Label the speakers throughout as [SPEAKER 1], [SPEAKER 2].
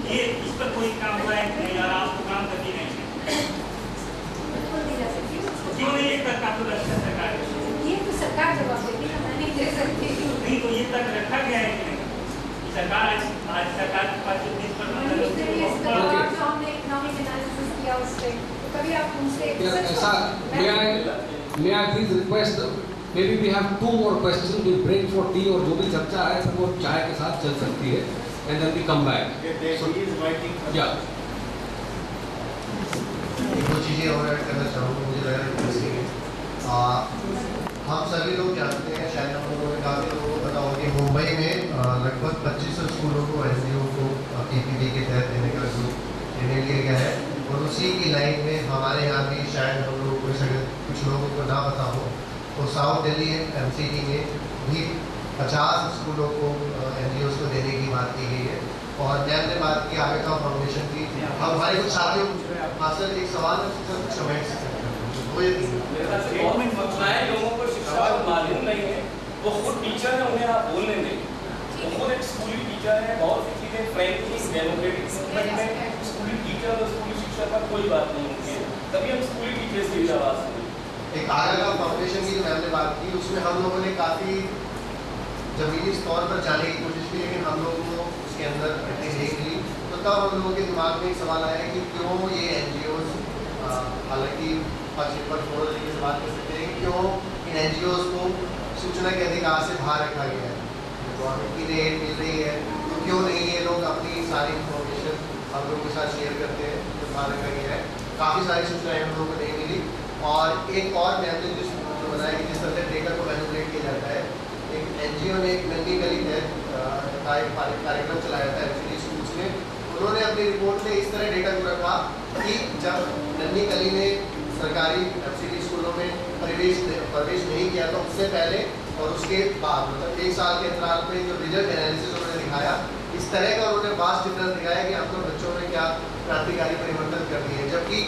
[SPEAKER 1] ये इस पर कोई काम हुआ है कि नहीं, यार आपको काम करनी नहीं है, क्यों नहीं ये तक आपको लगता सरकार
[SPEAKER 2] ये तो सरकार जवाब देगी, मैं नहीं दे सकती।
[SPEAKER 1] नहीं, तो ये तक रखा गया है कि नहीं? सरकार आज सरकार के पास 20%
[SPEAKER 2] हमने इकोनॉमिक एनालिसिस किया उस पे, तो कभी आप उनसे
[SPEAKER 3] may I please request, maybe we have 2 more questions, we break for tea और जो भी चर्चा है सब वो चाय के साथ चल सकती है, and then we come back.
[SPEAKER 4] So he is writing.
[SPEAKER 3] Yeah.
[SPEAKER 5] दो चीज़ें और ऐड करना चाहूँगा, मुझे लग रहा है इंटरेस्टिंग है। हम सभी लोग जानते हैं, शायद हम लोगों ने काफ़ी लोगों को पता होगा कि मुंबई में लगभग 2500 स्कूलों को एनजीओ को पीपीपी के तहत देने का निर्णय लिया गया है, और उसी की लाइन में हमारे यहाँ भी शायद हम लोगों को कुछ लोगों को ना पता हो तो साउथ दिल्ली एमसीडी में भी 50 स्कूलों को एनजीओ को देने की बात की गई है। और मैंने बात की आगे का फाउंडेशन की, अब हमारे कुछ साथियों सर एक सवाल है सर, कुछ कमेंट्स
[SPEAKER 6] गवर्नमेंट लोगों को शिक्षा मालूम नहीं है, वो खुद टीचर है, उन्हें आप बोलने दें, वो खुद एक स्कूली टीचर है, बहुत सी चीज़ें फ्रेंकली डेमोक्रेटिक मूवमेंट में स्कूली टीचर और स्कूली शिक्षा का कोई बात नहीं होती है, तभी हम स्कूली टीचर्स की आवाज़ सुनें।
[SPEAKER 5] एक आगे का फाउंडेशन की जो मैंने बात की उसमें हम लोगों ने काफ़ी ज़मीनी स्तर पर जाने की कोशिश की, लेकिन हम लोगों को उसके अंदर इतनी नहीं मिली, तो तब हम लोगों के दिमाग में एक सवाल आया कि क्यों ये एनजीओज, हालांकि पर थोड़ा तरीके से बात कर सकते हैं, क्यों इन एनजीओज को सूचना के अधिकार से बाहर रखा गया है, गवर्नमेंट की रेट मिल रही है, तो क्यों नहीं ये लोग अपनी सारी इन्फॉर्मेशन हम लोगों के साथ शेयर करते हैं, तो बाहर रखा गया है। काफ़ी सारी सूचनाएं हम लोगों को नहीं मिली। और एक और मैंने जो बताया कि जिस तरह से डेटा को मैनिपुलेट किया जाता है, एक एनजीओ ने एक नन्ही गली तहत एक कार्यक्रम चलाया था एक्चुअली स्कूल्स में, उन्होंने अपनी रिपोर्ट में इस तरह डेटा को रखा कि जब नन्ही गली ने सरकारी एफसीडी स्कूलों में प्रवेश नहीं किया तो उससे पहले और उसके बाद, मतलब 1 साल के अंतराल में जो रिजल्ट एनालिसिस उन्होंने दिखाया, इस तरह का उन्होंने वास्ट डिफरेंस दिखाया कि हम लोग बच्चों में क्या क्रांतिकारी परिवर्तन कर दिए। जबकि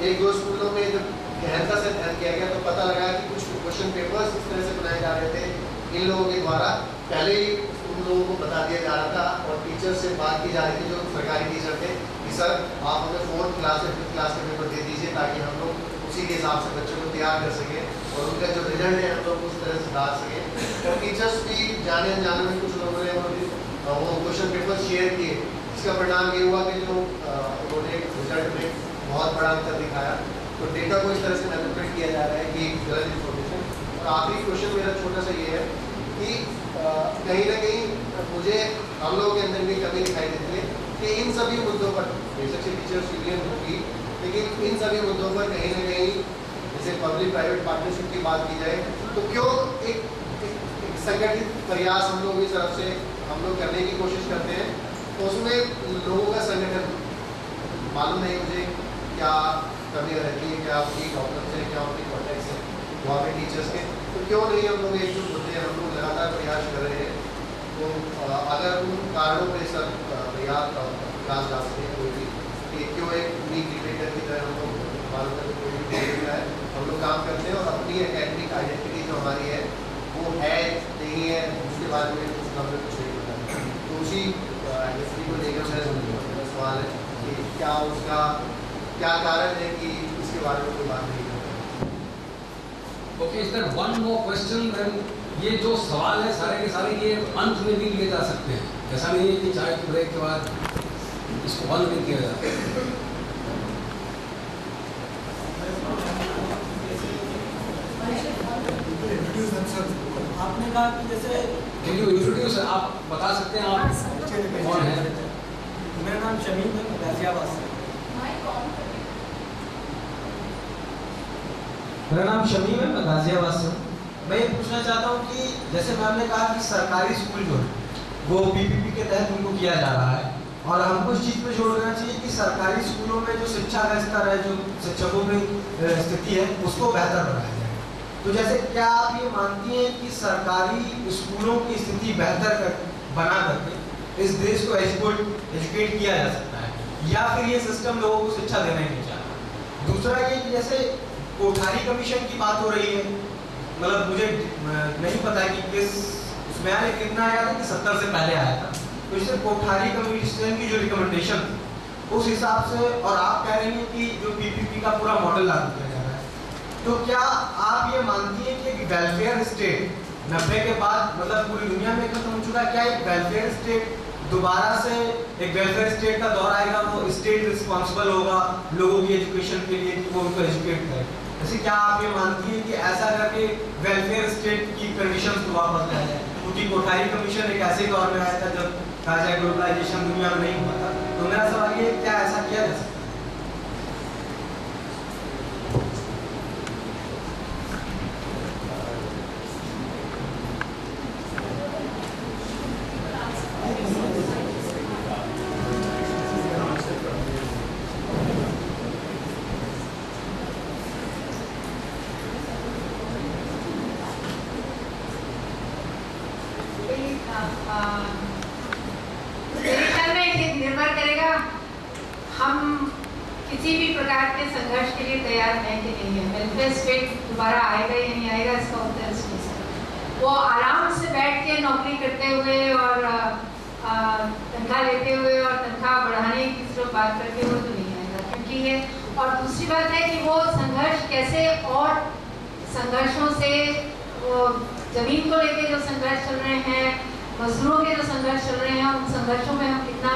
[SPEAKER 5] 1-2 स्कूलों में जब गहनता से अध्ययन किया गया तो पता लगा कि कुछ क्वेश्चन पेपर्स इस तरह से बनाए जा रहे थे इन लोगों के द्वारा, पहले ही उन लोगों को बता दिया जा रहा था और टीचर से बात की जा रही थी जो सरकारी टीचर थे कि सर आप हमें 4th क्लास या 5th क्लास के पेपर दे दीजिए ताकि हम लोग उसी के हिसाब से बच्चों को तैयार कर सकें और उनका जो रिजल्ट है हम लोग उस तरह से सुधार सकें। और टीचर्स भी जाने अनजाने में कुछ लोगों ने वो क्वेश्चन पेपर शेयर किए, इसका परिणाम ये हुआ कि जो उन्होंने रिजल्ट में बहुत बड़ा अंतर दिखाया। तो डेटा को इस तरह से मैनिपुलेट किया जा रहा है कि गलत इन्फॉर्मेशन। और आखिरी क्वेश्चन मेरा छोटा सा ये है कि कहीं ना कहीं मुझे हम लोगों के अंदर भी कमी दिखाई देती है कि इन सभी मुद्दों पर, बेशक से टीचर्स यूनियन होगी, लेकिन इन सभी मुद्दों पर कहीं ना कहीं जैसे पब्लिक प्राइवेट पार्टनरशिप की बात की जाए तो क्यों एक संगठित प्रयास हम लोग की तरफ से हम लोग करने की कोशिश करते हैं, तो उसमें लोगों का संगठन मालूम नहीं मुझे क्या कमी रहती है, क्या उनकी प्रॉब्लम्स है, क्या उनकी कॉन्टेक्ट्स है वहाँ पे टीचर्स के, तो क्यों नहीं हम लोग एकजुट होते हैं, हम लोग लगातार प्रयास कर रहे हैं। तो अगर उन कारणों पर सर प्रयास डाल सकते हैं कोई भी कि क्यों एक वीक डिबेटर की तरह हम लोग मालूम है कोई भी है हम लोग काम करते हैं और अपनी एकेडमिक आइडेंटिटी जो हमारी है वो है नहीं है उसके बारे में हमें कुछ नहीं पता। तो उसी आइडेंटिटी को लेकर मेरा सवाल है कि क्या उसका क्या कारण है कि इसके बारे में कोई बात नहीं करता।
[SPEAKER 3] Okay, is there one more question? Then ये जो सवाल है सारे के सारे ये अंत में भी लिए जा सकते हैं, ऐसा नहीं है कि चाय के ब्रेक के बाद इसको बंद नहीं किया जाता।
[SPEAKER 7] आपने कहा कि जैसे
[SPEAKER 3] Can you introduce, आप बता सकते हैं आप कौन है?
[SPEAKER 7] मेरा नाम शमीम है, गाजियाबाद से। मेरा नाम शमीम है, मैं गाजियाबाद से हूँ। मैं ये पूछना चाहता हूँ कि जैसे मैम ने कहा कि सरकारी स्कूल जो है वो पीपीपी के तहत उनको किया जा रहा है और हमको इस चीज़ पे जोड़ देना चाहिए कि सरकारी स्कूलों में जो शिक्षा का स्तर है, जो शिक्षकों की स्थिति है, उसको बेहतर बनाया जाए। तो जैसे क्या आप ये मानती हैं कि सरकारी स्कूलों की स्थिति बेहतर बना करके इस देश को एजुकेट किया जा सकता है या फिर ये सिस्टम लोगों को शिक्षा देना ही नहीं चाहता? दूसरा ये कि जैसे कोठारी कमीशन की बात हो रही है, मतलब मुझे नहीं पता कि किस उसमें आया, कितना आया था कि 70 से पहले आया था, तो जैसे कोठारी कमीशन की जो रिकमेंडेशन उस हिसाब से, और आप कह रही हैं कि जो पीपीपी का पूरा मॉडल लागू किया जा रहा है, तो क्या आप ये मानती हैं कि वेलफेयर स्टेट 90 के बाद मतलब पूरी दुनिया में खत्म हो चुका है? क्या एक वेलफेयर स्टेट दोबारा से एक वेलफेयर स्टेट का दौर आएगा, वो स्टेट रिस्पॉन्सिबल होगा लोगों की एजुकेशन के लिए कि वो उनको एजुकेट करे? जैसे क्या आप ये मानती हैं कि ऐसा करके वेलफेयर स्टेट की कंडीशंस को वापस लाया जाए? क्योंकि कोठारी कमीशन एक ऐसे दौर में आया था जब कहा जाए ग्लोबलाइजेशन दुनिया में नहीं हुआ था। तो मेरा सवाल ये, क्या ऐसा किया जा सकता है?
[SPEAKER 2] मेरे ख्याल में ये निर्भर करेगा हम किसी भी प्रकार के संघर्ष के लिए तैयार हैं कि नहीं है। वेलफेयर स्टेट दोबारा आएगा या नहीं आएगा, इसका उत्तर इसमें से वो आराम से बैठ के नौकरी करते हुए और तनख्वाह लेते हुए और तनख्वाह बढ़ाने की सिर्फ बात करके वो तो नहीं आएगा, क्योंकि ये, और दूसरी बात है कि वो संघर्ष कैसे, और संघर्षों से वो जमीन को लेके जो संघर्ष चल रहे हैं, मजदूरों के जो संघर्ष चल रहे हैं, उन संघर्षों में हम कितना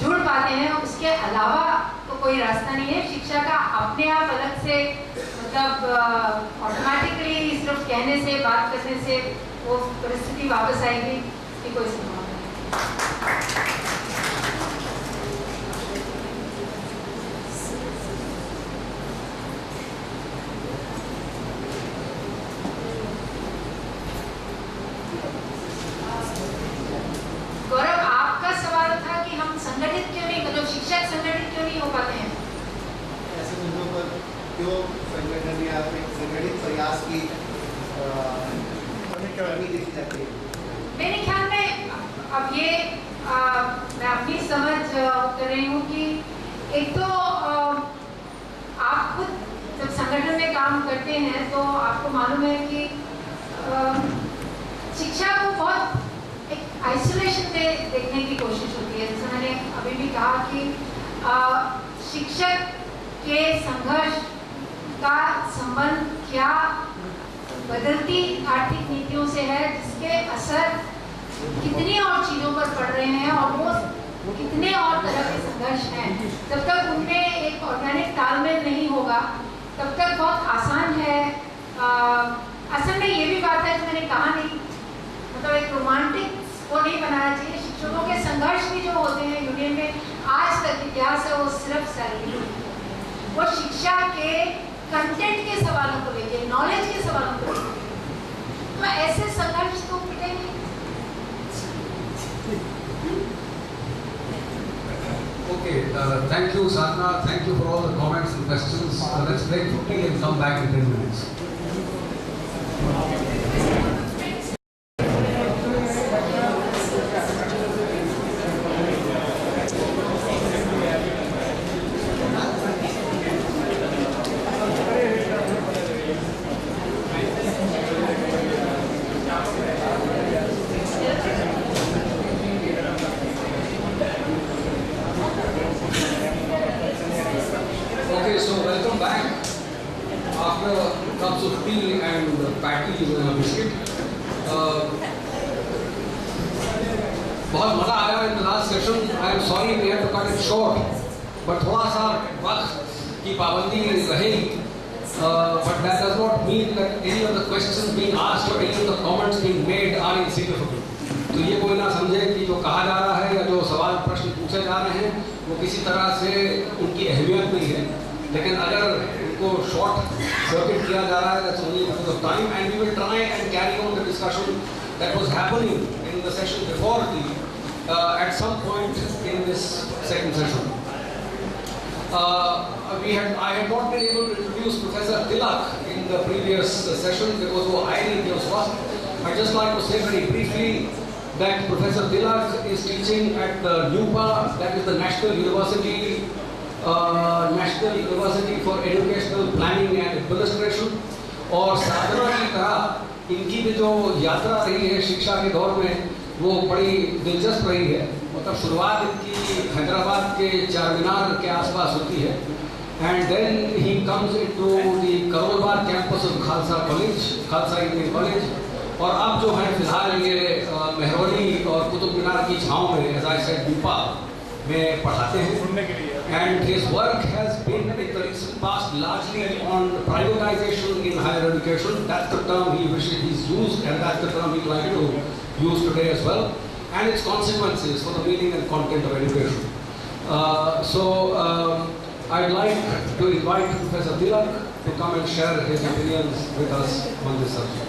[SPEAKER 2] जुड़ पाते हैं, उसके अलावा तो कोई रास्ता नहीं है। शिक्षा का अपने आप अलग से मतलब ऑटोमेटिकली सिर्फ कहने से, बात करने से वो परिस्थिति वापस आएगी, इसकी कोई संभावना नहीं। गौरव, आपका सवाल था कि हम संगठित क्यों नहीं, मतलब शिक्षक संगठित क्यों नहीं हो पाते हैं?
[SPEAKER 5] ऐसे मुद्दों पर क्यों संगठन या फिर संगठित प्रयास की कमी देखी जाती है?
[SPEAKER 2] मेरे ख्याल में अब ये मैं अपनी समझ कर रही हूँ कि एक तो आप खुद जब संगठन में काम करते हैं तो आपको मालूम है कि शिक्षा को बहुत एक आइसोलेशन पे देखने की कोशिश होती है। जैसे मैंने अभी भी कहा कि शिक्षक के संघर्ष का संबंध क्या बदलती आर्थिक नीतियों से है, जिसके असर कितनी और चीज़ों पर पड़ रहे हैं और वो कितने और तरह के संघर्ष हैं। जब तक उनमें एक ऑर्गेनिक तालमेल नहीं होगा तब तक बहुत आसान है। असल में ये भी बात है जो मैंने कहा नहीं, मतलब एक रोमांटिक वो नहीं बनाना चाहिए। शिक्षकों के संघर्ष भी जो होते हैं यूनियन में, आज तक इतिहास है, वो सिर्फ सैलरी, वो शिक्षा के कंटेंट के सवालों को लेके, नॉलेज के सवालों को लेके, तो ऐसे संघर्ष तो मिटेंगे।
[SPEAKER 3] Okay, thank you, Sadhana. Thank you for all the comments and questions. Let's break quickly and come back in 10 minutes. Okay, so welcome back after cups of tea and patties and a biscuit. बहुत मजा आया in the last session. I am sorry we had to cut it short, but थोड़ा सा वक्त की पाबंदी रहेगी. But that does not mean that any of the questions being asked or any of the comments being made are insignificant. तो ये कोई ना समझे कि जो कहा जा रहा है या जो सवाल प्रश्न पूछे जा रहे हैं वो किसी तरह से उनकी अहमियत नहीं है, लेकिन अगर उनको शॉर्ट सर्किट किया जा रहा है that's only because of time, and we will try and carry on the discussion that was happening in the session before at some point in this second session. I had not been able to introduce Professor Tilak in the previous session because वो आए नहीं थे उस वक्त. I'd just like to say very briefly that Professor Tilak is teaching at the NUPA, that is the National University for Educational Planning and Administration. और साधना की तरह इनकी भी जो यात्रा रही है शिक्षा के दौर में वो बड़ी दिलचस्प रही है. मतलब शुरुआत इनकी हैदराबाद के चारमीनार के आसपास होती है, and then he comes into the Karol Bagh campus of Khalsa college, Khalsa engineering college, और अब जो है फिलहाल ये मेहरौली और कुतुब मीनार की छाँव में, एज आई सेड, दीपा में पढ़ाते हैं. And his work has been in the recent past largely on privatization in higher education. That's the term he's used, and that's the term he'd like to use today as well, and its consequences for the meaning and content of education. I'd like to invite Professor Tilak to come and share his opinions with us on this subject.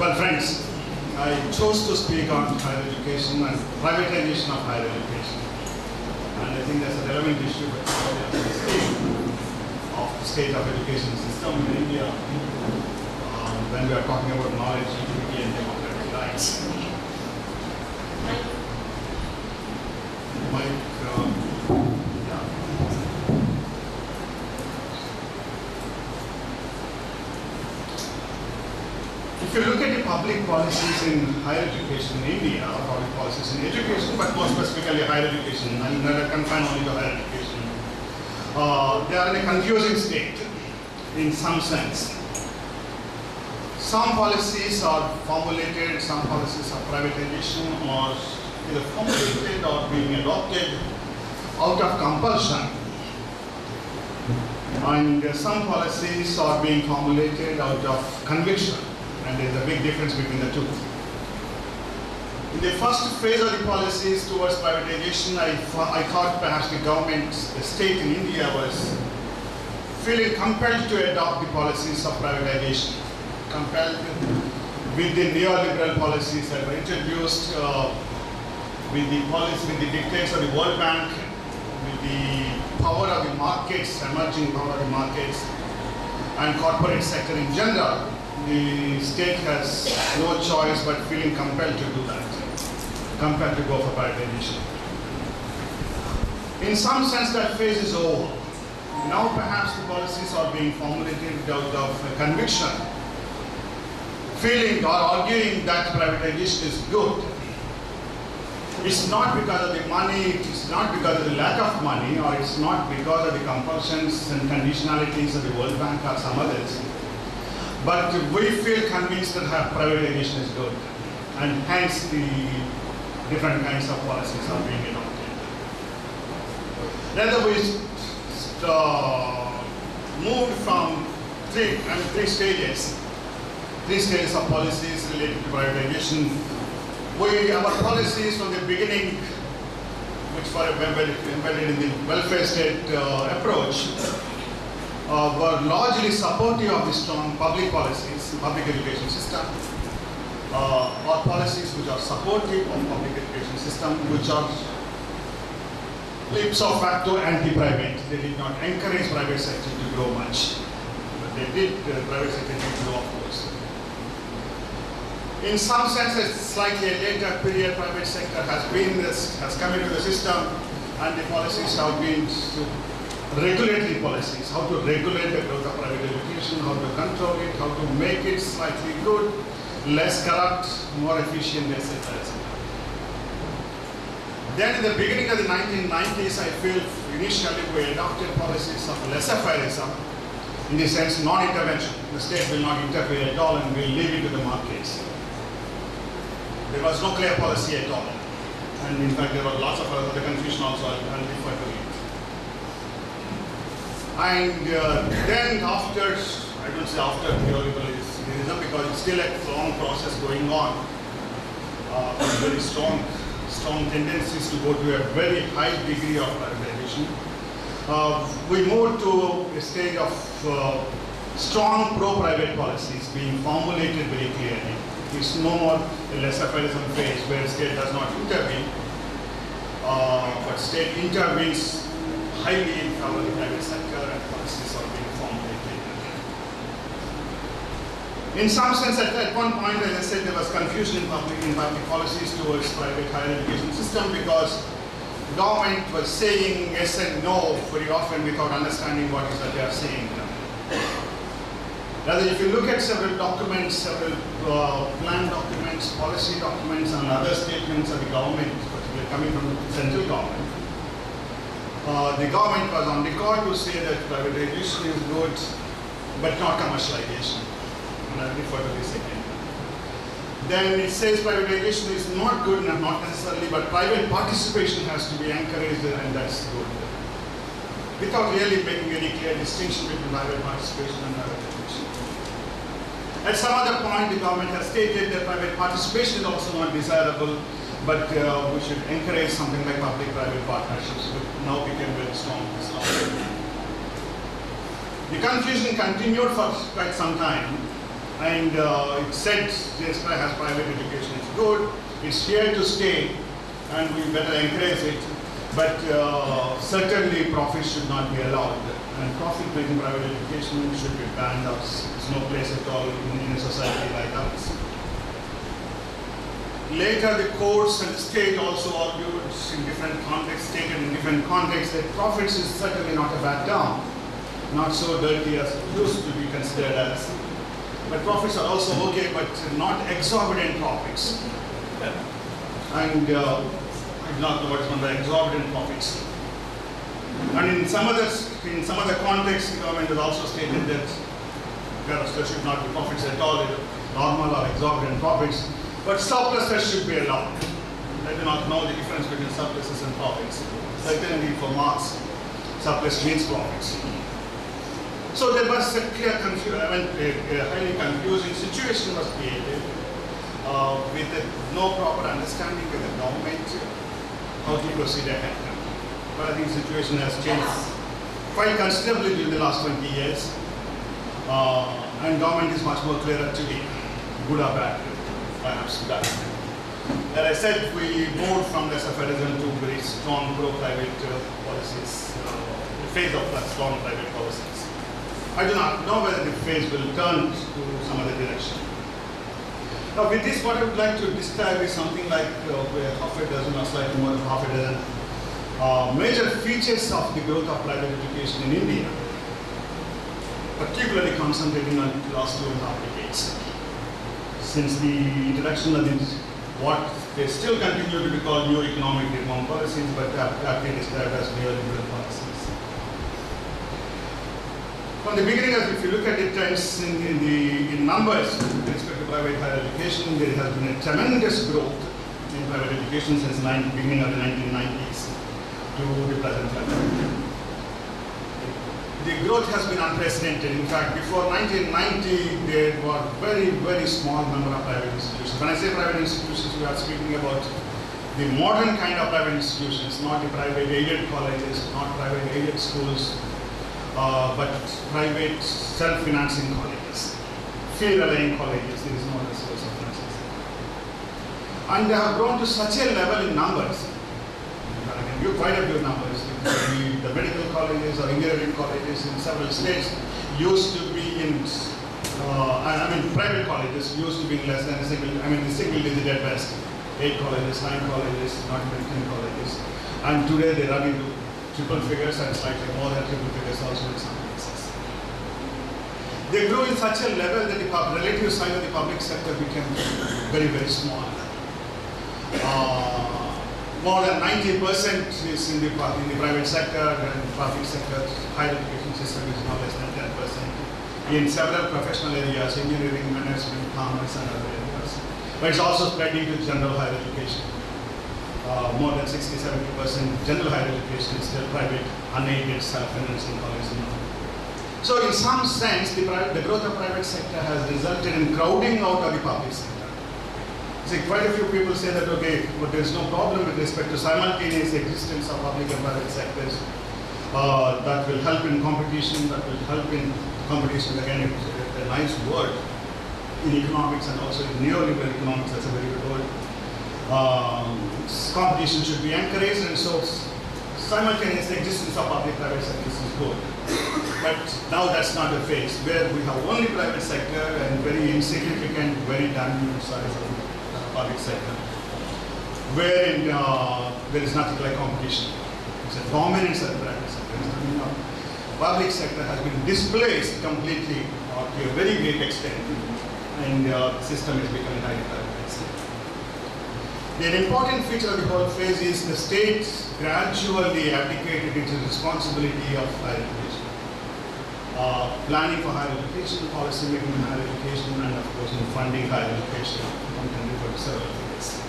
[SPEAKER 4] Well, friends, I chose to speak on higher education and privatization of higher education. And I think that's a relevant issue of the state of education system in India when we are talking about knowledge, equity, and democratic rights. If you look at the public policies in higher education in India, or public policies in education, but more specifically higher education, and not confined only to higher education, they are in a confusing state in some sense. Some policies are formulated, some policies of privatization are either formulated or being adopted out of compulsion. And some policies are being formulated out of conviction. And there is a big difference between the two. In the first phase of the policies towards privatization, I thought perhaps the government, the state in India was feeling compelled to adopt the policies of privatization, compelled with the neoliberal policies that were introduced with the dictates of the World Bank, with the power of the markets, emerging power of the markets, and corporate sector in general. The state has no choice but feeling compelled to do that, compelled to go for privatization. In some sense, that phase is over. Now perhaps the policies are being formulated out of conviction, feeling or arguing that privatization is good. It's not because of the money, it's not because of the lack of money, or it's not because of the compulsions and conditionalities of the World Bank or some others. But we feel convinced that privatization is good, and hence the different kinds of policies are being adopted. Then we moved from three stages of policies related to privatization. Our policies from the beginning, which were embedded in the welfare state approach, were largely supportive of the strong public policies, public education system, or policies which are supportive of public education system, which are ipso facto anti-private. They did not encourage private sector to grow much, but they did, private sector did grow, of course. In some sense, a slightly later period, private sector has come into the system, and the policies have been regulatory policies, how to regulate the growth of private education, how to control it, how to make it slightly good, less corrupt, more efficient, etc. Then in the beginning of the 1990s, I feel initially we adopted policies of laissez-faireism, in the sense non-intervention. The state will not interfere at all and will leave it to the markets. There was no clear policy at all. And in fact, there were lots of other confusion also, I'll refer to it. And then after, I don't say after neoliberalism, because it's still a long process going on, very strong tendencies to go to a very high degree of privatization. We moved to a stage of strong pro-private policies being formulated very clearly. It's no more a laissez-faireism phase where state does not intervene, but state intervenes highly in favor of the private sector and policies are being formulated. In some sense, at one point, as I said, there was confusion in public policies towards private higher education system because the government was saying yes and no very often without understanding what is that they are saying. Rather, if you look at several documents, several plan documents, policy documents, and other statements of the government, particularly coming from the central government, the government was on record to say that privatization is good, but not commercialization. And I'll refer to this again. Then it says privatization is not good enough, not necessarily, but private participation has to be encouraged, and that's good. Without really making any clear distinction between private participation and privatization. At some other point, the government has stated that private participation is also not desirable, but we should encourage something like public-private partnerships, which now became very strong this last year. The confusion continued for quite some time, and it said yes, perhaps private education is good, it's here to stay, and we better encourage it, but certainly profits should not be allowed, and profit-making private education should be banned. There's no place at all in a society like ours. Later, the courts and the state also argued in different contexts, stated in different contexts, that profits is certainly not a bad term, not so dirty as it used to be considered as. But profits are also okay, but not exorbitant profits. And I do not know what is meant by exorbitant profits. And in some other contexts, the government has also stated that there should not be profits at all, normal or exorbitant profits. But surpluses should be allowed. I do not know the difference between surpluses and profits. Certainly for Marx, surplus means profits. So there was a clear a highly confusing situation was created with no proper understanding of the government how to proceed ahead. But I think the situation has changed quite considerably during the last 20 years. And government is much more clearer today, good or bad. Perhaps that. As I said, we moved from lesser federalism to very strong pro-private policies, the phase of that strong private policies. I do not know whether the phase will turn to some other direction. Now with this, what I would like to describe is something like half a dozen or slightly more than half a dozen major features of the growth of private education in India, particularly concentrating on the last 2.5 decades. Since the introduction of what they still continue to be called new economic reform policies, but aptly described as neoliberal policies. From the beginning, if you look at the trends in numbers with respect to private higher education, there has been a tremendous growth in private education since the beginning of the 1990s to the present level. The growth has been unprecedented. In fact, before 1990, there were very, very small number of private institutions. When I say private institutions, we are speaking about the modern kind of private institutions, not the private aided colleges, not private aided schools, but private self-financing colleges, fee-relying colleges. There is no other source of financing. And they have grown to such a level in numbers. I can give quite a few numbers. The medical colleges or engineering colleges in several states used to be in, private colleges used to be less than the single digit at best. 8 colleges, 9 colleges, not even 10 colleges. And today they run into triple figures and slightly more than triple figures also in some cases. They grew in such a level that the relative size of the public sector became very, very small. More than 90% is in the private sector, and public sector higher education system is no less than 10%. In several professional areas, engineering, management, commerce, and other areas. But it's also spreading to general higher education. More than 60-70% general higher education is still private, unaided, self-financing colleges. So in some sense, the growth of private sector has resulted in crowding out of the public sector. See, quite a few people say that, okay, but there's no problem with respect to simultaneous existence of public and private sectors. That will help in competition, again, it's a nice word in economics and also in neoliberal economics, that's a very good word. Competition should be encouraged, and so simultaneous existence of public-private sectors is good. But now that's not the phase, where we have only private sector and very insignificant, very diminutive size of the public sector, wherein there is nothing like competition. It's a dominance of the private sector. I mean, public sector has been displaced completely to a very great extent, and the system is becoming highly privatized. The important feature of the whole phase is the state gradually abdicated its responsibility of higher education. Planning for higher education, policy making in higher education, and of course in funding higher education. One can refer to several things.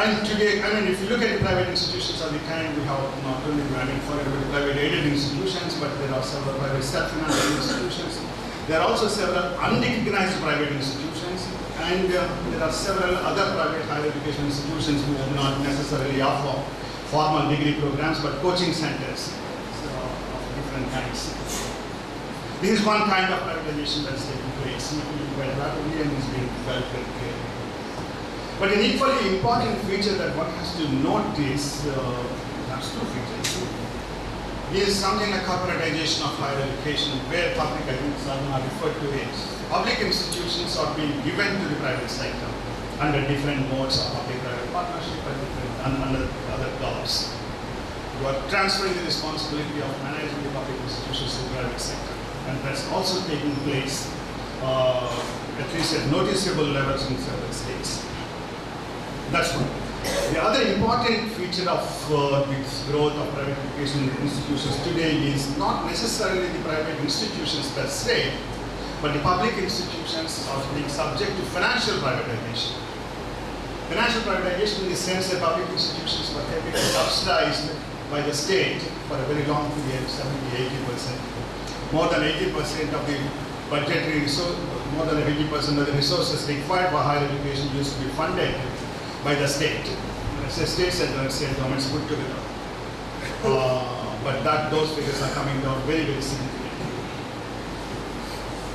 [SPEAKER 4] And today, I mean, if you look at the private institutions of the kind, we have not only, for private aided institutions, but there are several private self-financing institutions. There are also several unrecognized private institutions, and there are several other private higher education institutions who do not necessarily offer formal degree programs, but coaching centers of different kinds. This is one kind of privatization that is taking place quite rapidly and is being developed very clearly. But an equally important feature that one has to note is, perhaps two features, is something like corporatization of higher education, where public institutions are referred to it. Public institutions are being given to the private sector under different modes of public-private partnership and under other laws. You are transferring the responsibility of managing the public institutions to the private sector, and that's also taking place at least at noticeable levels in several states. That's one. The other important feature of this growth of private education institutions today is not necessarily the private institutions per se, but the public institutions are being subject to financial privatization. Financial privatization in the sense that public institutions were heavily subsidized by the state for a very long period, 70–80%. More than 80% of the budgetary resource, more than 80% of the resources required for higher education used to be funded by the state. Let's say state center and state governments put together. But those figures are coming down very, very significantly.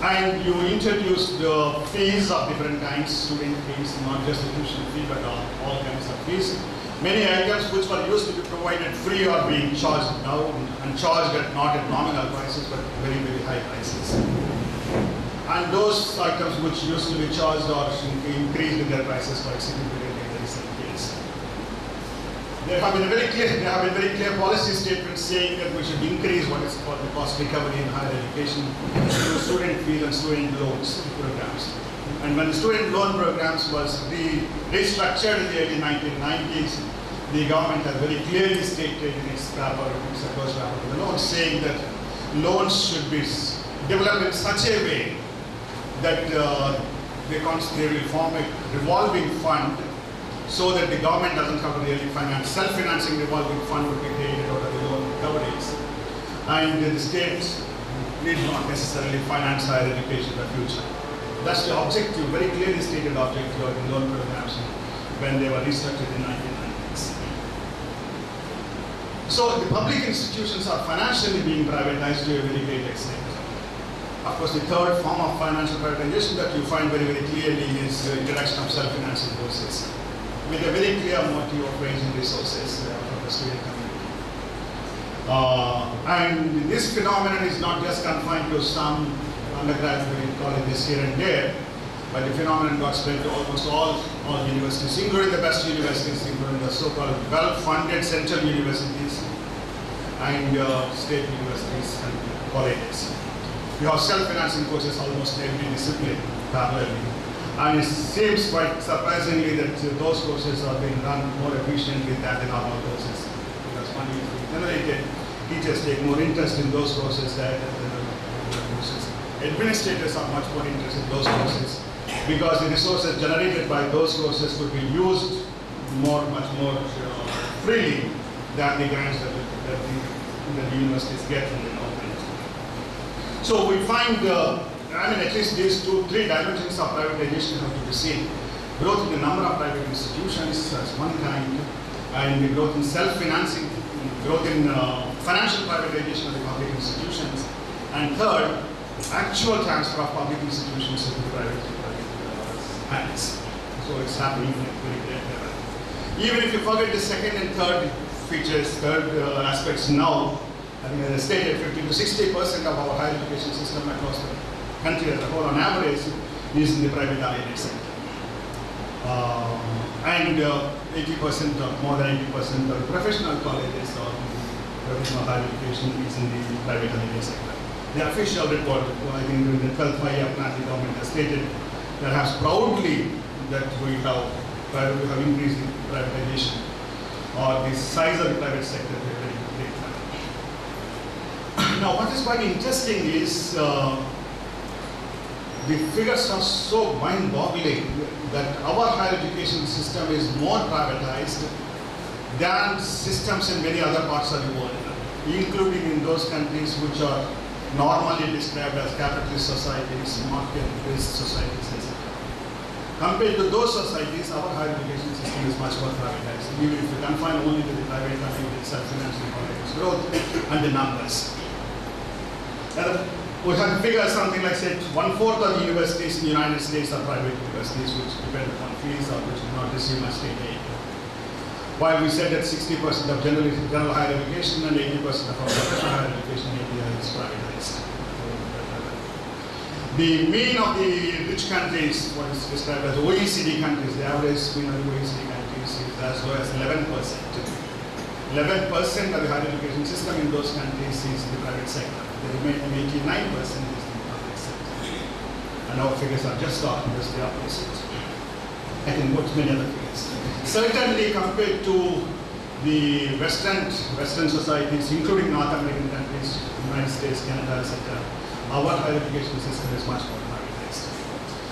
[SPEAKER 4] And you introduced the fees of different kinds, student fees, not just the tuition fee, but all kinds of fees. Many items which were used to be provided free are being charged now, and charged not at nominal prices, but very, very high prices. And those items which used to be charged are increased in their prices quite significantly. There have been very clear policy statements saying that we should increase what is called the cost recovery in higher education through student fees and student loans programs. And when the student loan programs was restructured in the early 1990s, the government has very clearly stated in its wrapper, of the loans, saying that loans should be developed in such a way that they will form a revolving fund, so that the government doesn't have to really finance. Self-financing revolving fund would be created out of the loan recoveries. And the states need not necessarily finance higher education in the future. That's the objective, very clearly stated objective of the loan programs when they were restructured in the 1990s. So the public institutions are financially being privatized to a very great extent. Of course, the third form of financial privatization that you find very, very clearly is the introduction of self-financing courses, with a very clear motive of raising resources from the student community. And this phenomenon is not just confined to some undergraduate colleges here and there, but the phenomenon got spread to almost all universities, including the best universities, including the so-called well-funded central universities and state universities and colleges. We have self-financing courses almost every discipline parallelly. And it seems quite surprisingly that those courses are being run more efficiently than the normal courses. Because money is being generated, teachers take more interest in those courses than the normal courses. Administrators are much more interested in those courses because the resources generated by those courses could be used much more freely than the grants that the universities get from the government. So we find at least these three dimensions of privatization have to be seen. Growth in the number of private institutions as one kind, and the growth in self-financing, growth in financial privatization of the public institutions, and third, actual transfer of public institutions into private hands. So it's happening at a very great level. Even if you forget the second and third features, third aspects now, I think as I stated, 50 to 60% of our higher education system across the country as a whole on average is in the private dominated sector. And 80% or more than 80% of the professional colleges or professional higher education is in the private dominated sector. The official report, I think during the 12th five-year plan, the government has stated perhaps proudly that we have increased the privatization or the size of the private sector to a very great level. Now, what is quite interesting is the figures are so mind-boggling that our higher education system is more privatized than systems in many other parts of the world, including in those countries which are normally described as capitalist societies, market-based societies, etc. Compared to those societies, our higher education system is much more privatized, even if you confine only to the private domain itself, financial economic growth and the numbers. And we have figured something like, say, 1/4 of the universities in the United States are private universities, which depend upon fees or which do not receive much state aid. While we said that 60% of general higher education and 80% of our professional higher education in India is privatized. The mean of the rich countries, what is described as OECD countries, the average mean of the OECD countries is as low as 11%. 11% of the higher education system in those countries is in the private sector. The remaining 89% is in the public sector. And our figures are just the opposite. I can quote many other figures. Certainly compared to the Western societies, including North American countries, United States, Canada, etc., our higher education system is much more privatized.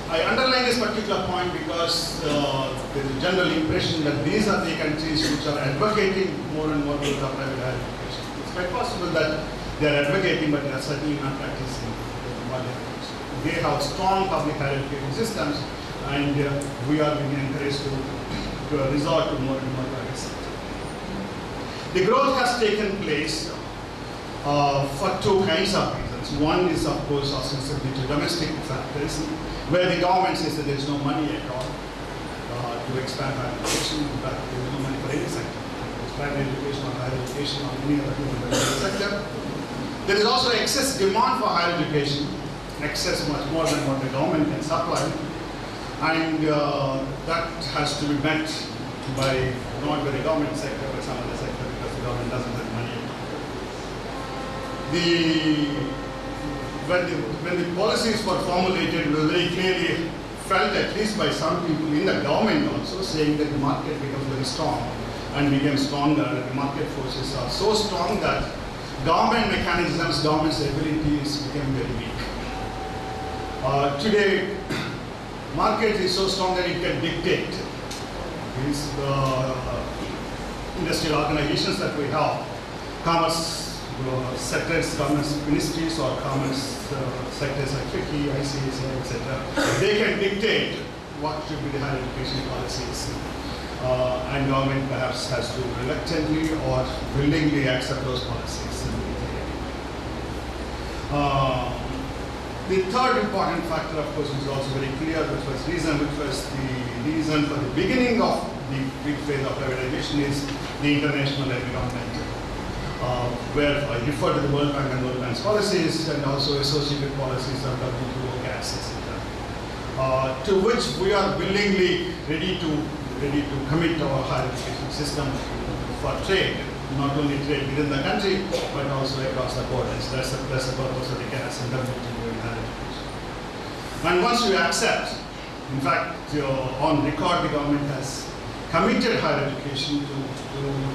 [SPEAKER 4] I underline this particular point because there is a general impression that these are the countries which are advocating more and more for private higher education. It's quite possible that they are advocating, but they are certainly not practicing what they are. They have strong public higher education systems, and we are being encouraged to resort to more and more private sector. The growth has taken place for two kinds of reasons. One is, of course, ostensibly to domestic factors, where the government says that there is no money at all to expand higher education. In fact, there is no money for any sector. It's private education or higher education or any other sector. There is also excess demand for higher education, excess much more than what the government can supply. And that has to be met by not by the government sector, but some other sector, because the government doesn't have money. When the policies were formulated, it was very clearly felt, at least by some people in the government also, saying that the market becomes very strong and became stronger, and the market forces are so strong that government mechanisms, government's abilities became very weak. Today, market is so strong that it can dictate these industrial organizations that we have, commerce sectors, commerce ministries or commerce sectors like FICCI, ICAC, etc. They can dictate what should be the higher education policies. And government perhaps has to reluctantly or willingly accept those policies. The third important factor, of course, is also very clear, which was the reason for the beginning of the big phase of privatization is the international environment, where I refer to the World Bank and World Bank's policies and also associated policies of WTO, GATS, etc., to which we are willingly ready to commit our higher education system for trade. Not only trade within the country, but also across the borders. That's the purpose of the GATS and WTO in higher education. And once you accept, in fact, on record, the government has committed higher education to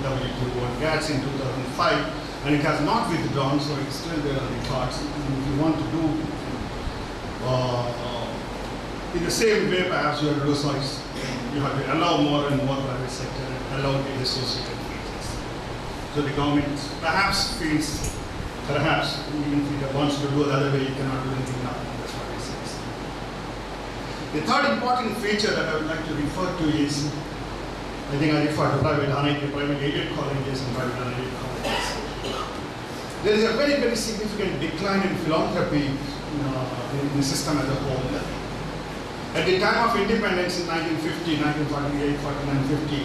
[SPEAKER 4] WTO and GATS in 2005, and it has not withdrawn, so it's still there on the cards. And if you want to do in the same way, perhaps you have to do so. You have to allow more and more private sector and allow the associated. So the government perhaps feels, even if it wants to do it the other way, it cannot do anything now. That's what it says. The third important feature that I would like to refer to is, I think I refer to private aided colleges and private unaided colleges. There is a very, very significant decline in philanthropy in the system as a whole. At the time of independence in 1950, 1948, 49, 50,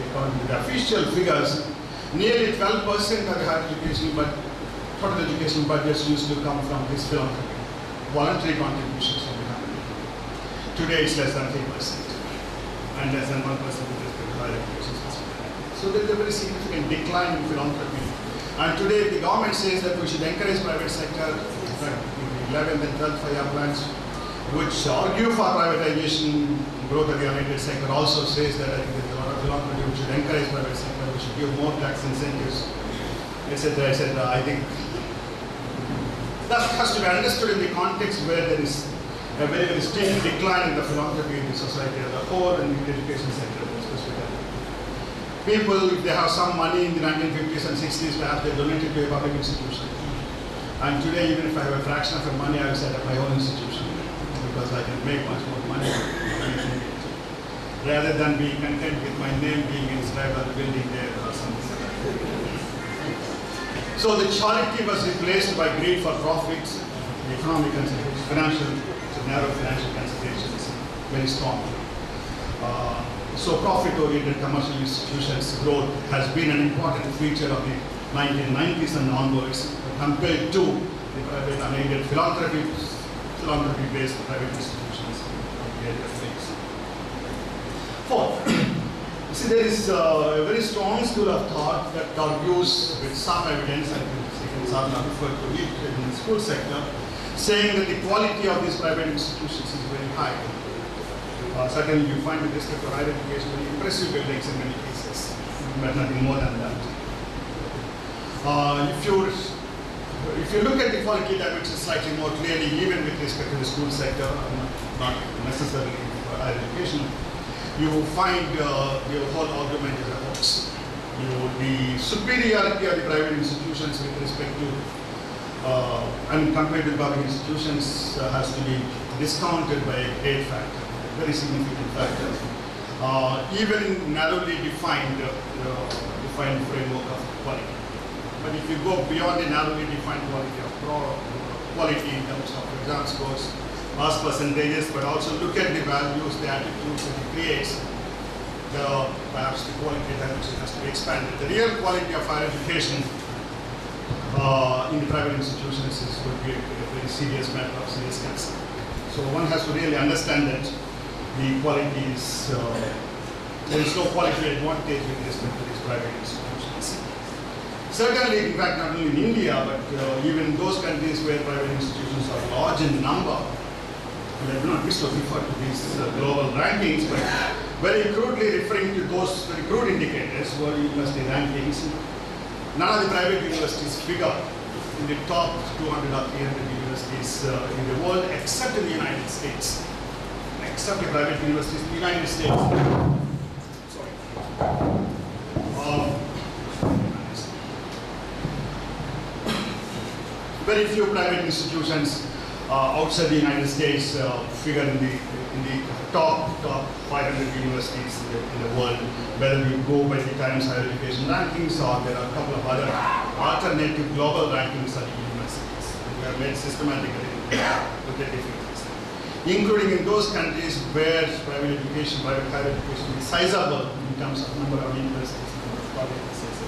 [SPEAKER 4] according to the official figures, nearly 12% of the higher education, but total education budgets used to come from this philanthropy, voluntary contributions from the company. Today it's less than 3% and less than 1% with respect to higher education system. So there is a very significant decline in philanthropy. And today the government says that we should encourage private sector. In fact, in the 11th and 12th FIRE plans, which argue for privatization, growth of the United sector, also says that I think there's a lot of philanthropy, we should encourage private sector, we should give more tax incentives, etc., etc. I think that has to be understood in the context where there is a very, very steep decline in the philanthropy in the society as a whole and in the education sector specifically. People, if they have some money in the 1950s and 60s, perhaps they donated to a public institution. And today, even if I have a fraction of the money, I will set up my own institution because I can make much more money rather than being content with my name being inscribed on the building there or something like that. So the charity was replaced by greed for profits, the economic considerations, financial, narrow financial considerations, very strong. So profit-oriented commercial institutions growth has been an important feature of the 1990s and onwards compared to the private unaided philanthropy-based private institutions of the earlier phase. Fourth, see, there is a very strong school of thought that argues with some evidence, and Sadhana referred to it in the school sector, saying that the quality of these private institutions is very high. Certainly you find with respect to higher education very impressive buildings in many cases, but nothing more than that. If you look at the quality dimensions slightly more clearly, even with respect to the school sector, not necessarily for higher education, you will find the whole argument is a hoax. The superiority of the private institutions with respect to, and compared to public institutions has to be discounted by a great factor, very significant factor. Even in narrowly defined framework of quality. But if you go beyond the narrowly defined quality of quality in terms of exam scores, pass percentages, but also look at the values, the attitudes that it creates, perhaps the quality dimension has to be expanded. The real quality of higher education in the private institutions would be a very serious matter of serious concern. So one has to really understand that the quality is, there is no quality advantage with respect to these private institutions. Certainly, in fact, not only in India, but even those countries where private institutions are large in number, and I do not wish to refer to these global rankings, but very crudely referring to those very crude indicators, world university rankings, none of the private universities figure in the top 200 or 300 universities in the world, except in the United States. Except the private universities in the United States. Sorry. Very few private institutions outside the United States figure in the top 500 universities in the world, whether you go by the Times Higher Education rankings or there are a couple of other alternative global rankings of the universities. We have made systematically look at differences, including in those countries where private higher education is sizable in terms of number of universities, number of colleges, etc.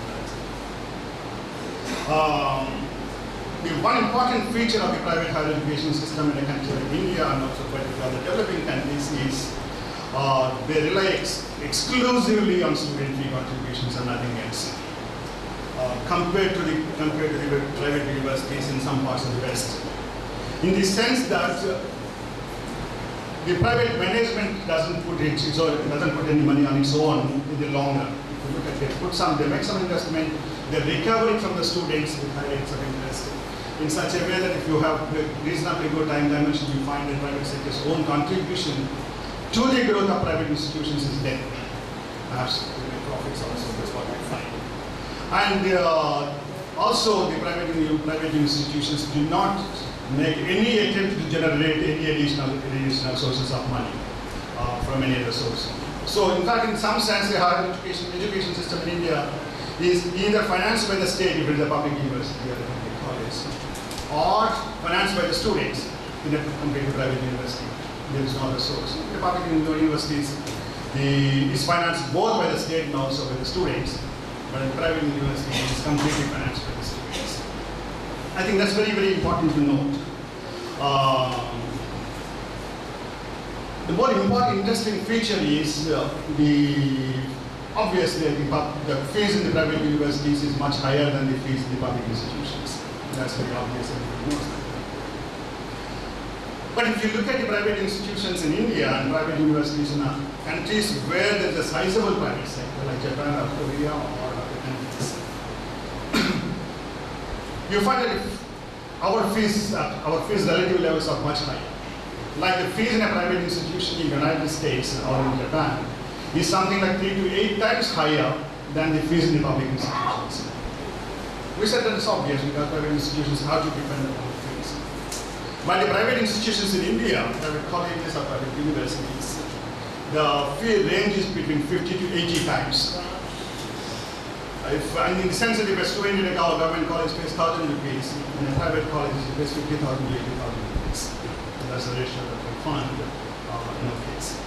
[SPEAKER 4] The one important feature of the private higher education system in a country like India and also particularly other developing countries is they rely exclusively on student fee contributions and nothing else. Compared to the private universities in some parts of the West, in the sense that the private management doesn't put any money on its own in the long run. If you look at it, they make some investment, they're recovering from the students with high rates of interest in such a way that if you have reasonably good time dimension, you find the private sector's own contribution to the growth of private institutions is dead. Perhaps the profits also, that's what we find. And also the private institutions do not make any attempt to generate any additional sources of money from any other source. So in fact, in some sense, the higher education system in India is either financed by the state if it is a public university or a public college, or financed by the students in a compared to private university. There is no other source. The public universities, It's financed both by the state and also by the students, but in private universities it's completely financed by the students. I think that's very, very important to note. The more important, interesting feature is obviously the fees in the private universities is much higher than the fees in the public institutions. That's very obvious. But if you look at the private institutions in India and private universities in countries where there is a sizable private sector, like Japan or Korea or other countries, you find that our fees relative levels are much higher. Like the fees in a private institution in the United States or in Japan is something like 3 to 8 times higher than the fees in the public institutions. We said that it's obvious because private institutions have to depend upon the fees. But the private institutions in India, private colleges or private universities, the fee range is between 50 to 80 times. In the sense that if a student in a government college pays 1,000 rupees, in a private college it pays 50,000 to 80,000 rupees. That's the ratio that we find in our case.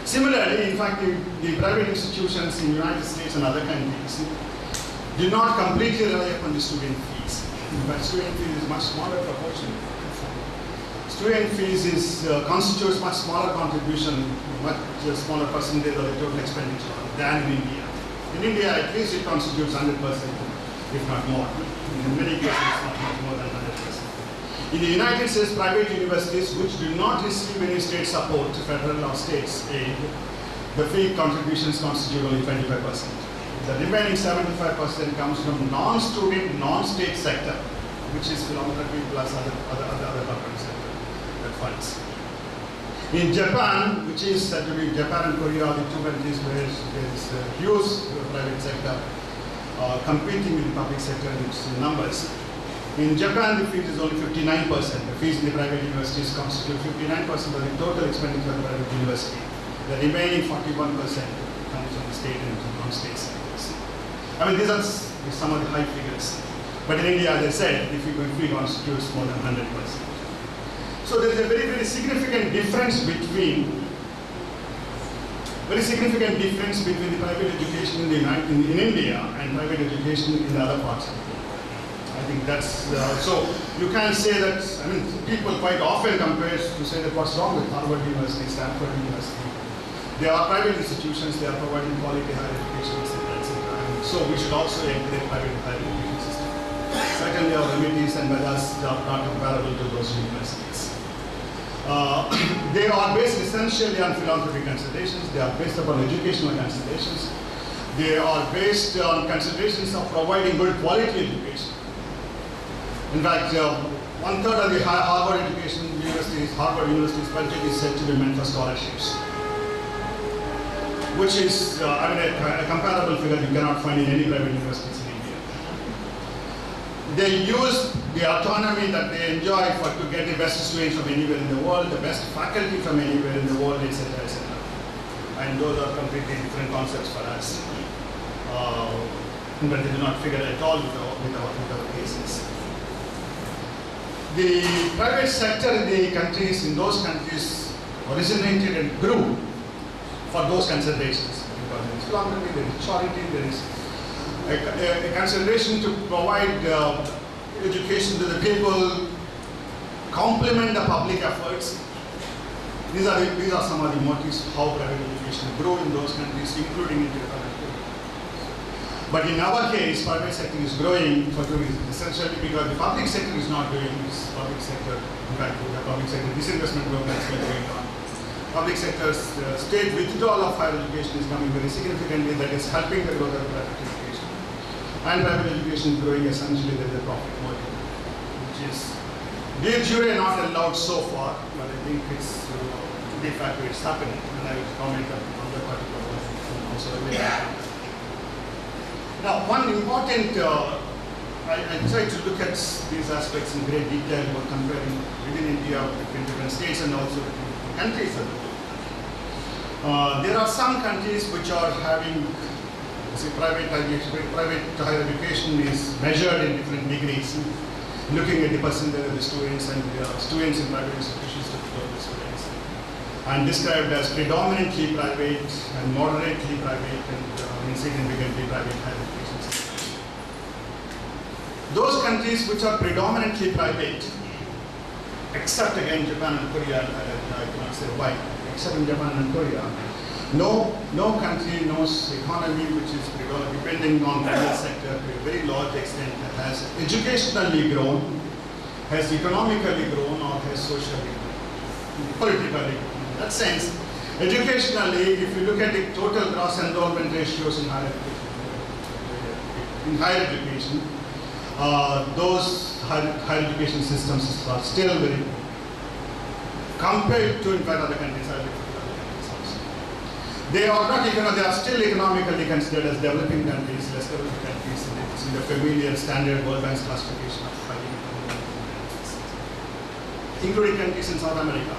[SPEAKER 4] Similarly, in fact, the private institutions in the United States and other countries do not completely rely upon the student fees. But student fees is much smaller proportion. Student fees constitutes much smaller contribution, much smaller percentage of the total expenditure than in India. In India, at least it constitutes 100%, if not more. In many cases, it's not more than 100%. In the United States, private universities which do not receive any state support, federal or state aid, the fee contributions constitute only 25%. The remaining 75% comes from non-student, non-state sector, which is philanthropy plus other government sector that funds. In Japan, which is said to be Japan and Korea are the two countries where there is a huge private sector competing with the public sector in its numbers. In Japan, the fees is only 59%. The fees in the private universities constitute 59% of the total expenditure of the private university. The remaining 41% comes from the state and non-state sectors. I mean, these are some of the high figures. But in India, as I said, the fee constitutes more than 100%. So there is a very, very significant difference between the private education in India and private education in the other parts of the world. I think that's, so you can say that, I mean, people quite often compare to say that what's wrong with Harvard University, Stanford University. They are private institutions, they are providing quality higher education, etc., etc. And so we should also encourage private higher education system. Certainly our remedies and measures are not comparable to those universities. They are based essentially on philanthropic considerations, they are based upon educational considerations, they are based on considerations of providing good quality education. In fact, 1/3 of the Harvard University's budget is said to be meant for scholarships, which is, I mean, a comparable figure you cannot find in any private universities in India. They use the autonomy that they enjoy to get the best students from anywhere in the world, the best faculty from anywhere in the world, etc., etc. And those are completely different concepts for us. But they do not figure at all with our cases. The private sector in those countries originated and grew for those considerations. Because there is philanthropy, there is charity, there is a consideration to provide education to the people, complement the public efforts. These are some of the motives how private education grew in those countries, including in Japan. But in our case, private sector is growing for two reasons. Essentially because the public sector is not doing this. Public sector, in fact, the public sector disinvestment program is going on. Public sector's state withdrawal of higher education is coming very significantly. That is helping the growth of private education. And private education is growing essentially there is a profit motive, which is de jure not allowed so far, but I think it's de facto it's happening. And I will comment on the particular one also later. Now, one important, I try to look at these aspects in great detail, both comparing within India, between different states and also between countries. There are some countries which are having, say, private higher education is measured in different degrees, looking at the percentage of the students and students in private institutions to the students. and described as predominantly private and moderately private and insignificantly private higher education systems. Those countries which are predominantly private, except again Japan and Korea, I cannot say why, except in Japan and Korea, no country, no economy which is depending on the private sector to a very large extent that has educationally grown, has economically grown, or has socially grown, politically grown. In that sense, educationally, if you look at the total gross enrollment ratios in higher education, those higher education systems are still very, compared to in fact other countries, they are not, they are still economically considered as developing countries, less developed countries in the familiar standard World Bank's classification of highly countries, including countries in South America,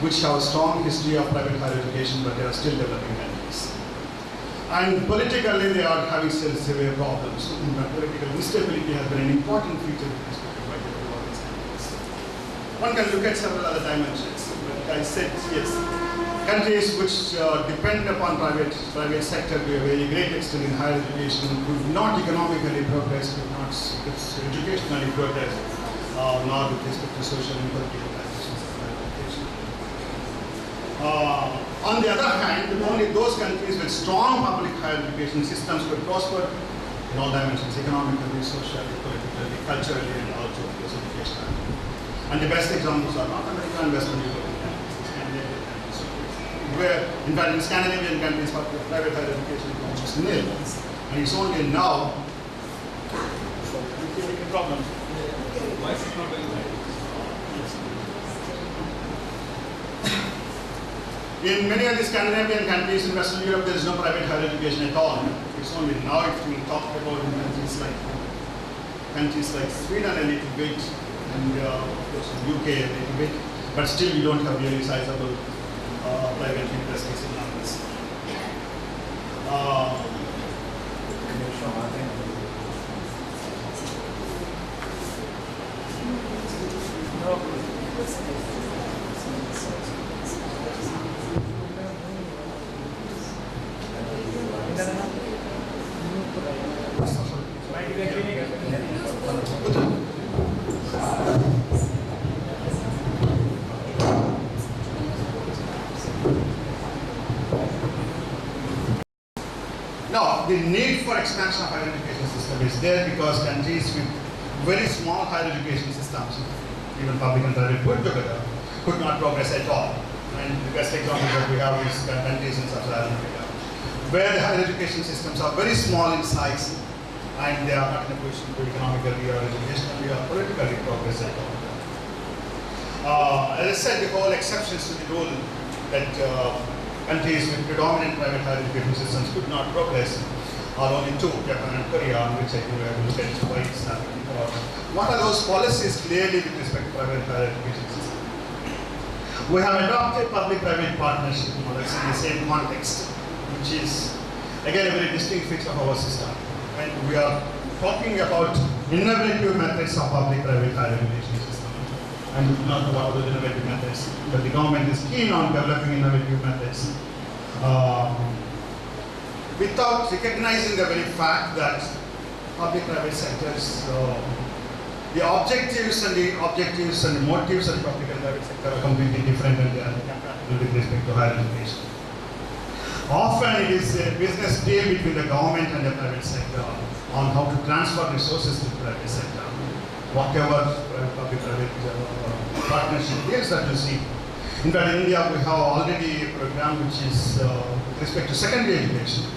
[SPEAKER 4] which have a strong history of private higher education, but they are still developing countries. And politically, they are having still severe problems. Political instability has been an important feature with respect to private countries. One can look at several other dimensions. But I said, yes, countries which depend upon private sector to a very great extent in higher education could not economically progress, could not educationally progress, nor with respect to social and political transitions of higher education. On the other hand, only those countries with strong public higher education systems could prosper in all dimensions, economically, socially, politically, culturally, and also educationally. And the best examples are North America and Western Europe. Where, in fact, in Scandinavian countries, private higher education is almost nil. And it's only now making problems.
[SPEAKER 1] Why is it not very high?
[SPEAKER 4] In many of the Scandinavian countries in Western Europe, there is no private higher education at all. It's only now it's being talked about in countries like Sweden a little bit, and of course in UK a little bit, but still we don't have really sizable private universities in numbers. Now, the need for expansion of higher education system is there because countries with very small higher education systems, even public and private put together, could not progress at all. And the best example that we have is countries in Sub-Saharan Africa, where the higher education systems are very small in size and they are not in a position to economically or educationally or politically progress at all. As I said, the whole exceptions to the rule that countries with predominant private higher education systems could not progress are only two, Japan and Korea, on which I think we have to look at why it's happening. What are those policies clearly with respect to private higher education systems? We have adopted public-private partnership models in the same context, which is again a very distinct feature of our system. And we are talking about innovative methods of public-private higher education system. And we do not know what those innovative methods, but the government is keen on developing innovative methods without recognizing the very fact that public-private sectors, the objectives and the motives of the public and private sector are completely different and they are incompatible with respect to higher education. Often it is a business deal between the government and the private sector on how to transfer resources to the private sector. Whatever public-private partnership deals that you see. In fact, in India, we have already a program which is with respect to secondary education,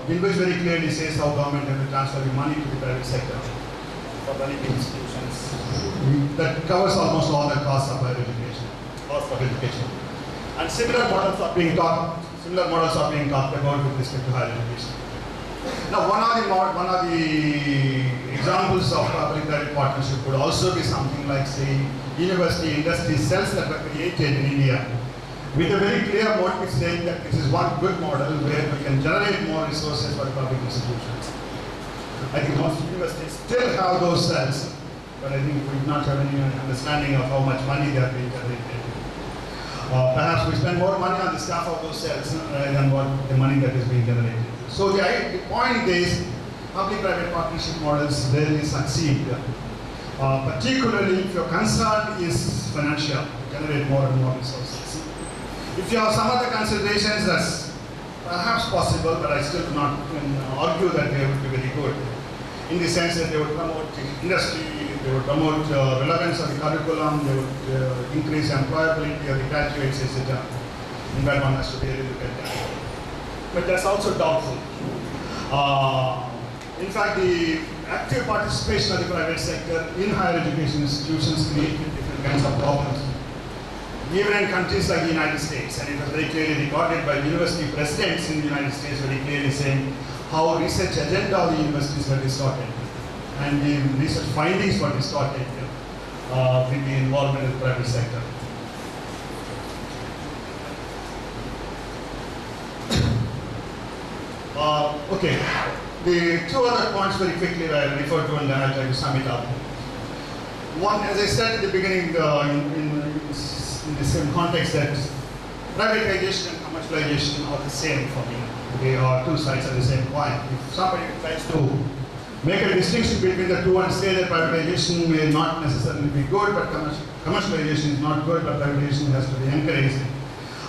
[SPEAKER 4] in which very clearly says how government has to transfer the money to the private sector for running the institutions. That covers almost all the costs of higher education, cost of education. And similar models are being talked about with respect to higher education. Now, one of the examples of public-private partnership would also be something like, say, university industry cells that were created in India with a very clear motive saying that this is one good model where we can generate more resources for the public institutions. I think most universities still have those cells, but I think we do not have any understanding of how much money they are being generated. Perhaps we spend more money on the staff of those cells than what the money that is being generated. So the point is, public-private partnership models rarely succeed, particularly if your concern is financial, generate more and more resources. If you have some other considerations, that's perhaps possible, but I still do not argue that they would be very good, in the sense that they would promote industry, they would promote relevance of the curriculum, they would increase employability of the graduates, etc. In fact, one has to really look at that. But that's also doubtful. In fact, the active participation of the private sector in higher education institutions created different kinds of problems. Even in countries like the United States, and it was very clearly recorded by university presidents in the United States, very clearly saying how research agenda of the universities were distorted, and the research findings were distorted with the involvement of the private sector. Okay, the two other points very quickly I refer to, and then I'll try to sum it up. One, as I said at the beginning, in the same context, that privatization and commercialization are the same for me. They are two sides of the same coin. If somebody tries to make a distinction between the two and say that privatization may not necessarily be good, but commercialization is not good, but privatization has to be encouraged,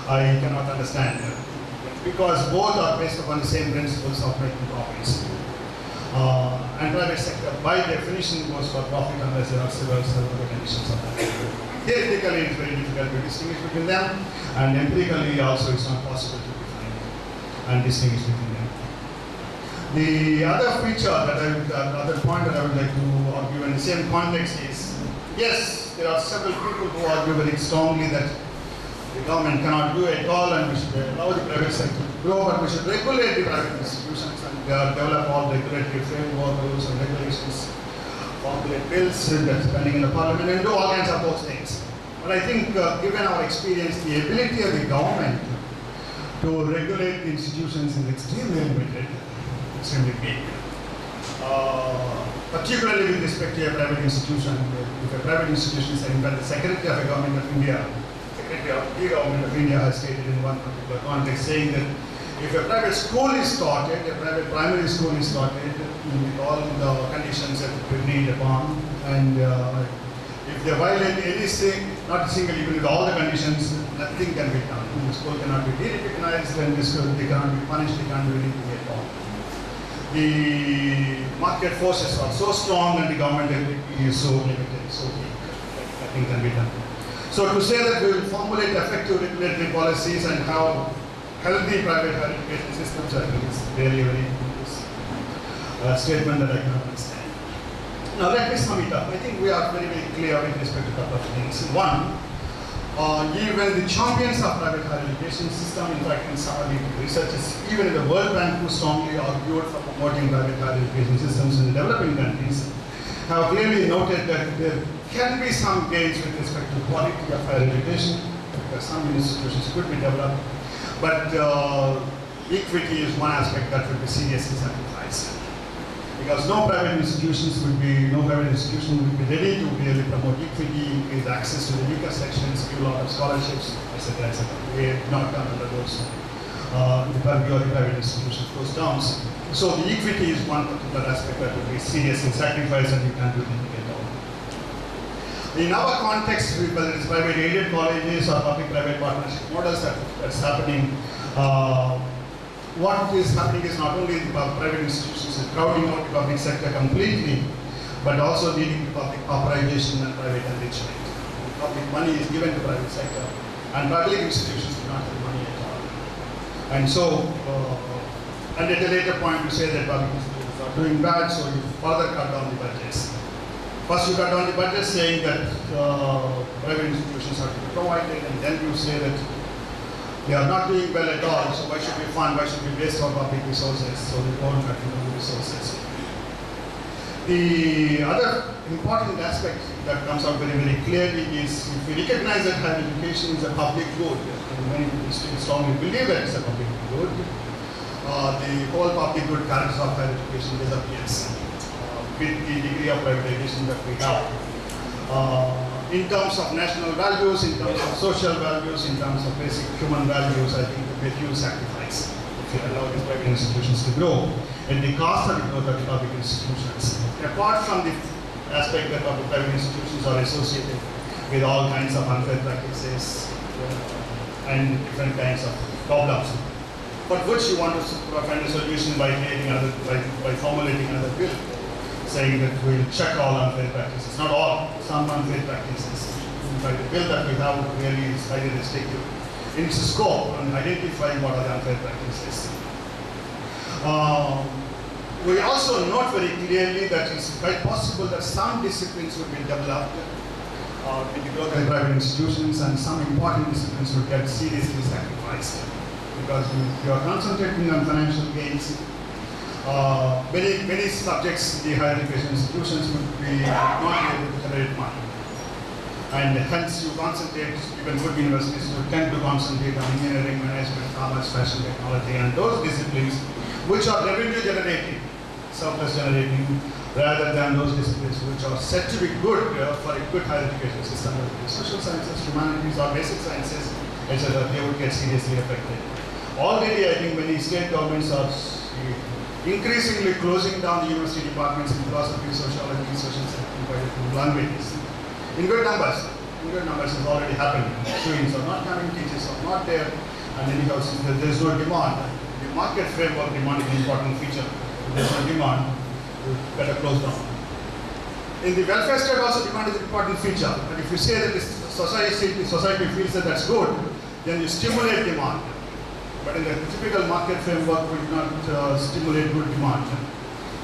[SPEAKER 4] I cannot understand that. Because both are based upon the same principles of making profits. And private sector, by definition, goes for profit unless there are several conditions of that. Theoretically, it's very difficult to distinguish between them, and empirically also it's not possible to define and distinguish between them. The other feature the other point that I would like to argue in the same context is, yes, there are several people who argue very strongly that the government cannot do it all and we should allow the private sector to grow, but we should regulate the private institutions and develop all regulatory framework, rules and regulations, formulate bills that's pending in the parliament, and do all kinds of those things. But I think given our experience, the ability of the government to regulate the institutions is extremely limited, extremely big. Particularly with respect to a private institution. If a private institution is in fact the Secretary of the Government of India, the Government of India has stated in one particular context, saying that if a private school is started, a private primary school is started with all the conditions that we agreed upon, and if they violate anything, not a single, even with all the conditions, nothing can be done. The school cannot be de-recognized, and they cannot be punished, they can't do anything at all. The market forces are so strong and the government is so limited, so weak, that nothing can be done. So to say that we will formulate effective regulatory policies and have healthy private higher education systems, I think is really very statement that I cannot understand. Now let me sum it up. I think we are very, very clear with respect to a couple of things. One, even the champions of private higher education system, in fact in some of the researchers, even in the World Bank, who strongly argued for promoting private higher education systems in the developing countries, have clearly noted that there can be some gains with respect to quality of higher education, because some institutions could be developed, but equity is one aspect that would be seriously sacrificed. Because no private institution would be ready to really promote equity, increase access to the weaker sections, give a lot of scholarships, etc., etc. We have not done under those the private institutions, those terms. So the equity is one particular aspect that would be seriously sacrificed, and you can't do anything at all. In our context, whether it's private aided colleges or public-private partnership models that's happening, what is happening is not only the private institutions crowding out the public sector completely, but also leading to public pauperization and private enrichment. Public money is given to private sector, and public institutions do not have money at all. And so, and at a later point, you say that public institutions are doing bad, so you further cut down the budgets. First, you cut down the budget, saying that private institutions are to be provided, and then you say that they are not doing well at all, so why should we fund, why should we waste our public resources? So we don't cut down the resources. The other important aspect that comes out very, very clearly is if we recognize that higher education is a public good, and many people still strongly believe that it's a public good, the whole public good character of higher education disappears with the degree of privatization that we have. in terms of national values, in terms of social values, in terms of basic human values, I think it would be a huge sacrifice if you allow these private institutions to grow at the cost of the growth of the public institutions. Apart from the aspect that the private institutions are associated with all kinds of unfair practices and different kinds of problems, but which you want to find a solution by by formulating another bill, saying that we will check all unfair practices, not all, some unfair practices. In fact, the bill that we have really is highly restrictive in its scope and identifying what are the unfair practices. We also note very clearly that it's quite possible that some disciplines would be developed with the growth of private institutions, and some important disciplines would get seriously sacrificed because you are concentrating on financial gains. Many subjects in the higher education institutions would be not able to generate money. And hence you concentrate, even good universities would tend to concentrate on engineering, management, commerce, fashion, technology, and those disciplines which are revenue generating, surplus generating, rather than those disciplines which are said to be good for a good higher education system. Social sciences, humanities, or basic sciences, etc., they would get seriously affected. Already, I think many state governments are increasingly closing down the university departments in philosophy, sociology, social science, languages. In good numbers. In good numbers has already happened. Students are not coming, teachers are not there, and anyhow, there is no demand. The market framework demand is an important feature. If there is no demand, you better close down. In the welfare state also demand is an important feature. But if you say that the society feels that that's good, then you stimulate demand. But in the typical market framework, we do not stimulate good demand.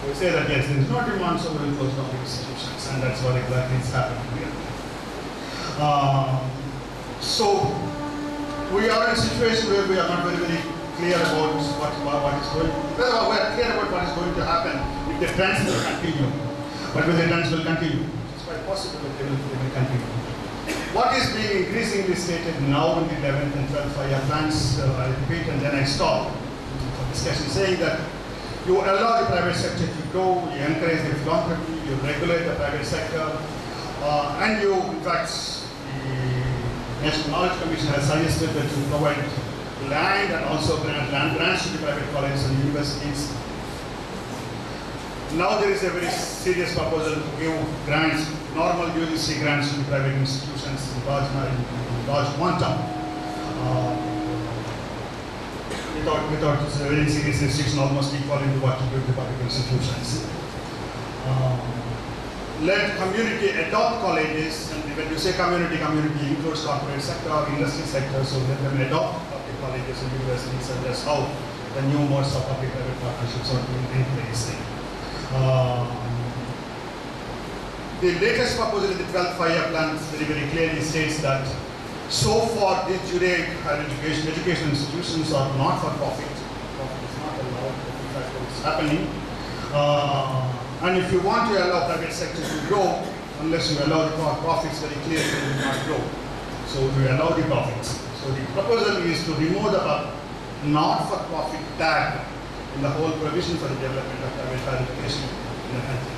[SPEAKER 4] We say that yes, there is no demand, so we will close down the institutions, and that's what exactly is happening here. So we are in a situation where we are not very clear about what is going. Well, we are clear about what is going to happen if the trends will continue, but when the trends will continue, it's quite possible that they will continue. What is being increasingly stated now in the 11th and 12th five-year plans, I repeat and then I stop for discussion, saying that you allow the private sector to grow, you encourage the philanthropy, you regulate the private sector, and you, in fact, the National Knowledge Commission has suggested that you provide land and also grant land grants to the private colleges and universities. Now there is a very serious proposal to give grants, normal UGC grants to the private institutions in large quantum. Without a very serious restriction, almost equal to what you give to public institutions. Let community adopt colleges, and when you say community includes corporate sector, industry sector, so let them adopt public colleges and universities, and that's how the new modes of public-private partnerships are in place. The latest proposal in the 12th five-year plan very clearly states that so far, the juridic higher education institutions are not for profit. Profit is not allowed. In fact, it's happening. And if you want to allow private sector to grow, unless you allow the profits, very clearly they will not grow. So you allow the profits. So the proposal is to remove the not-for-profit tag in the whole provision for the development of private higher education in the country.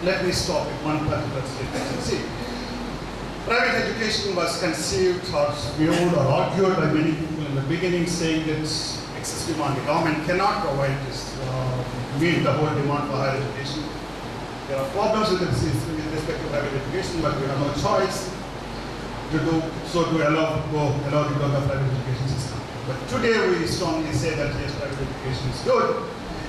[SPEAKER 4] Let me stop with one particular statement. See, private education was conceived or viewed or argued by many people in the beginning, saying that excess demand, the government cannot provide this, meet the whole demand for higher education. There are problems with respect to private education, but we have no choice to do so to allow the growth of private education system. But today we strongly say that yes, private education is good.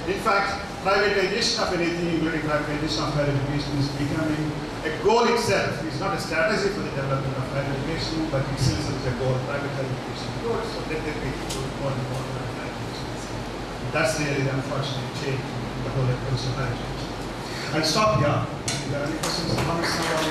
[SPEAKER 4] In fact, privatization of anything, including privatization of higher education, is becoming a goal itself. It's not a strategy for the development of higher education, but it serves as a goal. Private higher education is good, so let there be more and more private higher education. That's really the unfortunate change in the whole approach to higher education. I'll stop here. If there are any questions or comments now,